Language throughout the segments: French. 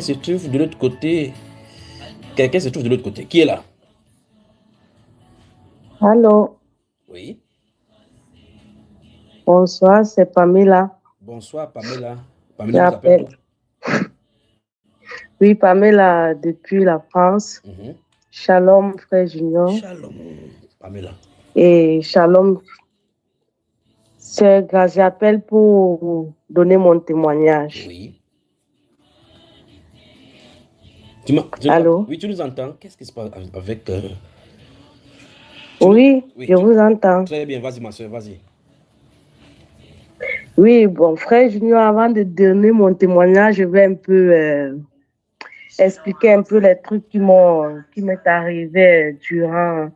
se trouve de l'autre côté. Quelqu'un se trouve de l'autre côté. Qui est là? Allô, Oui. bonsoir, c'est Pamela. Bonsoir, Pamela. Pamela nous appelle J'appelle. d'où? Oui, Pamela depuis la France. Mhm. Shalom, frère Junior. Shalom, Pamela. Et shalom, sœur Grace. J'appelle pour donner mon témoignage. Oui. Allô? Oui, tu nous entends? Qu'est-ce qui se passe avec... Oui, Oui, je vous entends. très bien, vas-y, ma soeur, vas-y. Oui, bon, frère Junior, avant de donner mon témoignage, je vais un peu expliquer un peu les trucs qui m'est arrivé durant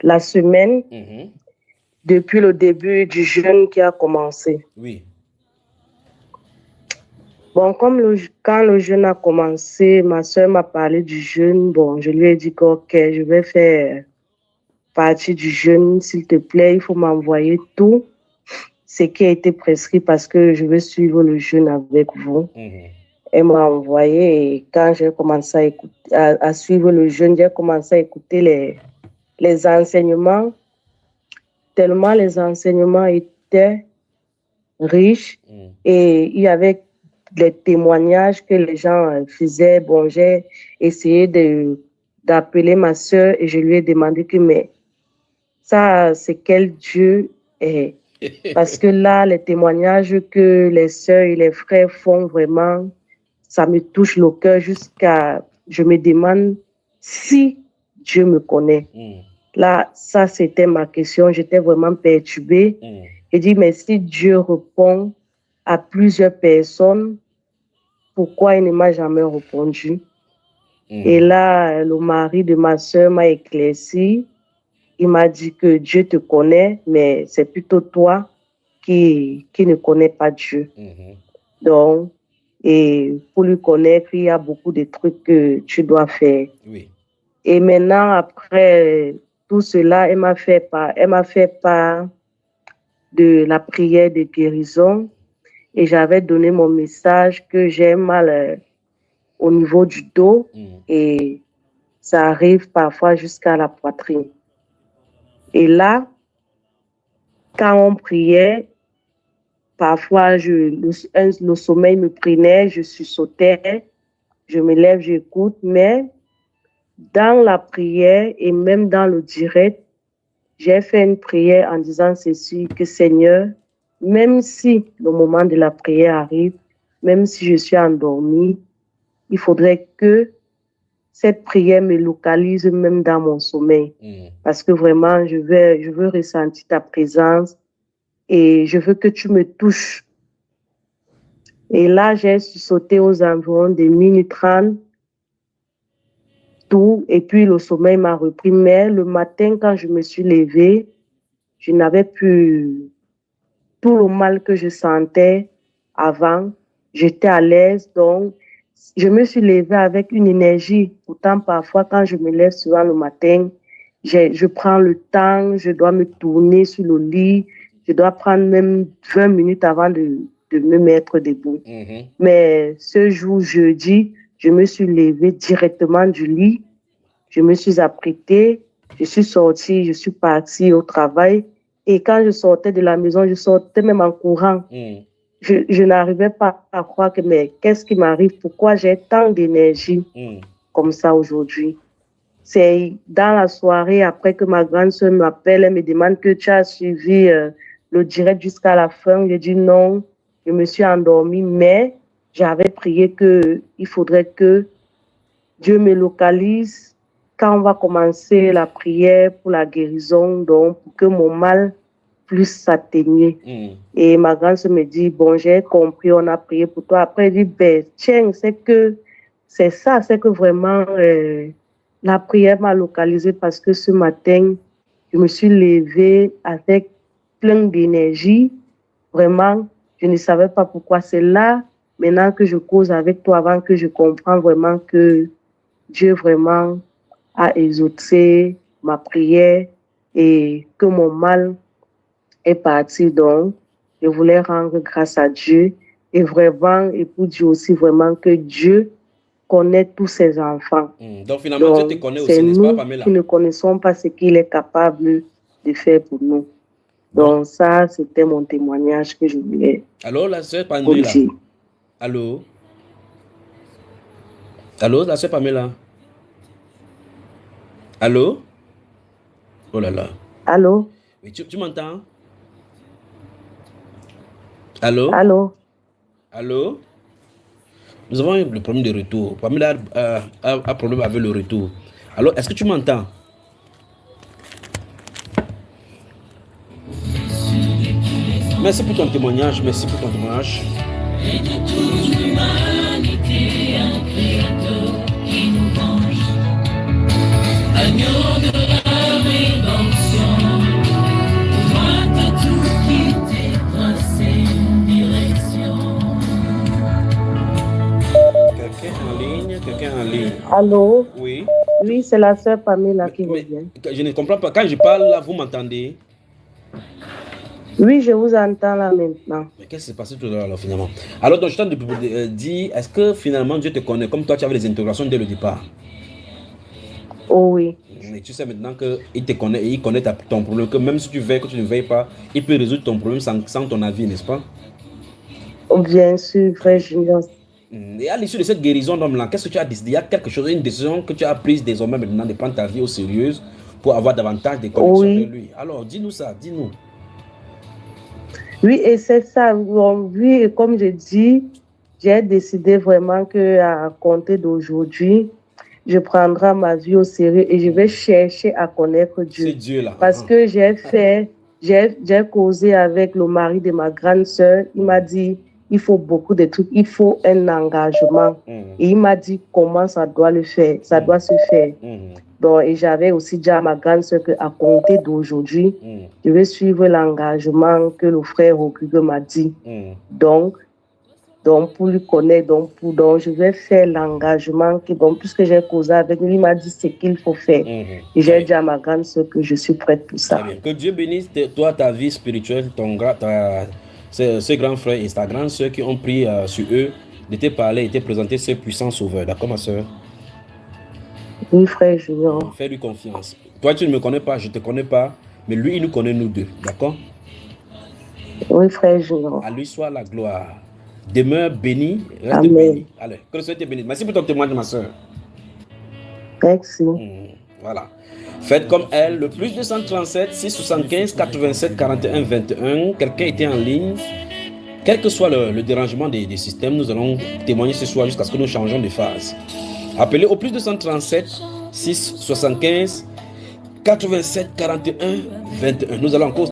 la semaine, Mhm. depuis le début du jeûne qui a commencé. Oui. Bon, quand le jeûne a commencé, ma soeur m'a parlé du jeûne. Bon, je lui ai dit que ok, je vais faire partie du jeûne. S'il te plaît, il faut m'envoyer tout ce qui a été prescrit parce que je vais suivre le jeûne avec vous. Mhm. Elle m'a envoyé et quand j'ai commencé à suivre le jeûne, j'ai commencé à écouter les enseignements. Tellement les enseignements étaient riches Mhm. et il y avait les témoignages que les gens faisaient. Bon, j'ai essayé d'appeler ma soeur et je lui ai demandé que, mais ça, c'est quel Dieu est? Parce que là, les témoignages que les soeurs et les frères font vraiment, ça me touche le cœur jusqu'à, je me demande si Dieu me connaît. Mhm. Là, ça, c'était ma question. J'étais vraiment perturbée. Mhm. J'ai dit, mais si Dieu répond à plusieurs personnes, pourquoi il ne m'a jamais répondu? Et Mhm. là, le mari de ma soeur m'a éclairci. Il m'a dit que Dieu te connaît, mais c'est plutôt toi qui ne connais pas Dieu. Mhm. Donc, et pour lui connaître, il y a beaucoup de trucs que tu dois faire. Oui. Et maintenant, après tout cela, elle m'a fait part de la prière de guérison et j'avais donné mon message que j'ai mal au niveau du dos Mhm. et ça arrive parfois jusqu'à la poitrine. Et là, quand on priait, parfois le sommeil me prenait, je sursautais, je me lève, j'écoute, mais dans la prière et même dans le direct, j'ai fait une prière en disant ceci, que Seigneur, même si le moment de la prière arrive, même si je suis endormie, il faudrait que cette prière me localise même dans mon sommeil. Mhm. Parce que vraiment, je veux ressentir ta présence et je veux que tu me touches. Et là, j'ai sauté aux environs de minuit 30, tout, et puis le sommeil m'a repris. Mais le matin, quand je me suis levée, je n'avais plus tout le mal que je sentais avant. J'étais à l'aise, donc je me suis levée avec une énergie. Pourtant, parfois, quand je me lève souvent le matin, je prends le temps, je dois me tourner sur le lit, je dois prendre même 20 minutes avant de me mettre debout. Mhm. Mais ce jour, jeudi, je me suis levée directement du lit, je me suis apprêtée, je suis sortie, je suis partie au travail. Et quand je sortais de la maison, je sortais même en courant. Mhm. Je n'arrivais pas à croire que, mais qu'est-ce qui m'arrive? Pourquoi j'ai tant d'énergie Mhm. comme ça aujourd'hui? C'est dans la soirée, après que ma grande soeur m'appelle, elle me demande que tu as suivi le direct jusqu'à la fin. Je dis non, je me suis endormie, mais j'avais prié qu'il faudrait que Dieu me localise quand on va commencer la prière pour la guérison, donc pour que mon mal puisse s'atténuer. Mhm. Et ma grande soeur me dit, bon, j'ai compris, on a prié pour toi. Après, elle dit, ben, tiens, c'est ça, c'est que vraiment, la prière m'a localisée parce que ce matin, je me suis levée avec plein d'énergie. Vraiment, je ne savais pas pourquoi. C'est là, maintenant que je cause avec toi, avant que je comprends vraiment que Dieu vraiment a exaucé ma prière et que mon mal est parti. Donc, je voulais rendre grâce à Dieu et vraiment, et pour dire aussi vraiment que Dieu connaît tous ses enfants. Donc finalement, Dieu te connaît aussi, n'est-ce pas, Pamela? C'est nous qui ne connaissons pas ce qu'il est capable de faire pour nous. Bon. Donc ça, c'était mon témoignage que je voulais. Alors, la sœur Pamela. Allô? Allô, la sœur Pamela? Allô? Oh là là. Allô? Oui, tu m'entends? Allô? Allô? Allô? Nous avons le problème de retour. Pamela a problème avec le retour. Alors, est-ce que tu m'entends? Merci pour ton témoignage. Merci pour ton témoignage. Et de toute l'humanité, un créateur qui nous venge. Agneau de la rédemption, toi de tout quitter, tracé une direction. Quelqu'un en ligne. Allô? Oui. Oui, c'est la sœur Pamela qui revient. Je ne comprends pas. Quand je parle là, vous m'entendez? Oui, je vous entends là maintenant. Mais qu'est-ce qui s'est passé tout à l'heure finalement? Alors, donc, je t'en dis, est-ce que finalement Dieu te connaît comme toi tu avais les interrogations dès le départ? Oh oui. Et tu sais maintenant qu'il te connaît et il connaît ton problème, que même si tu veilles, que tu ne veilles pas, il peut résoudre ton problème sans ton avis, n'est-ce pas? Bien sûr, frère Junior. Et à l'issue de cette guérison d'homme-là, qu'est-ce que tu as décidé? Il y a quelque chose, une décision que tu as prise désormais maintenant de prendre ta vie au sérieux pour avoir davantage de connexions avec lui. Alors, dis-nous ça, dis-nous. Oui, et c'est ça. Oui, et comme je dis, j'ai décidé vraiment qu'à compter d'aujourd'hui, je prendrai ma vie au sérieux et je vais chercher à connaître Dieu. C'est Dieu là. Parce que j'ai causé avec le mari de ma grande sœur. Il m'a dit, il faut beaucoup de trucs, il faut un engagement. Et il m'a dit comment ça doit le faire, ça doit se faire. Donc, et j'avais aussi dit à ma grande sœur qu'à compter d'aujourd'hui, je vais suivre l'engagement que le frère Rodrigue m'a dit. Donc, pour lui connaître, donc je vais faire l'engagement puisque j'ai causé avec lui, il m'a dit ce qu'il faut faire. Et j'ai dit à ma grande sœur que je suis prête pour ça. Que Dieu bénisse toi, ta vie spirituelle, ces grands frères et ta grande sœur qui ont pris sur eux de te parler et te présenter ce puissant sauveur. D'accord, ma sœur? Oui, frère Junior. Fais-lui confiance. Toi, tu ne me connais pas, je ne te connais pas, mais lui, il nous connaît, nous deux. D'accord? Oui, frère Junior. À lui soit la gloire. Demeure béni, reste béni. Allez, que le Seigneur te bénisse. Merci pour ton témoignage, ma soeur. Merci. Voilà. Faites comme elle, le plus 237 675 87 41 21. Quelqu'un était en ligne. Quel que soit le dérangement des systèmes, nous allons témoigner ce soir jusqu'à ce que nous changeons de phase. Appelez au plus 237 675 87 41 21. Nous allons encore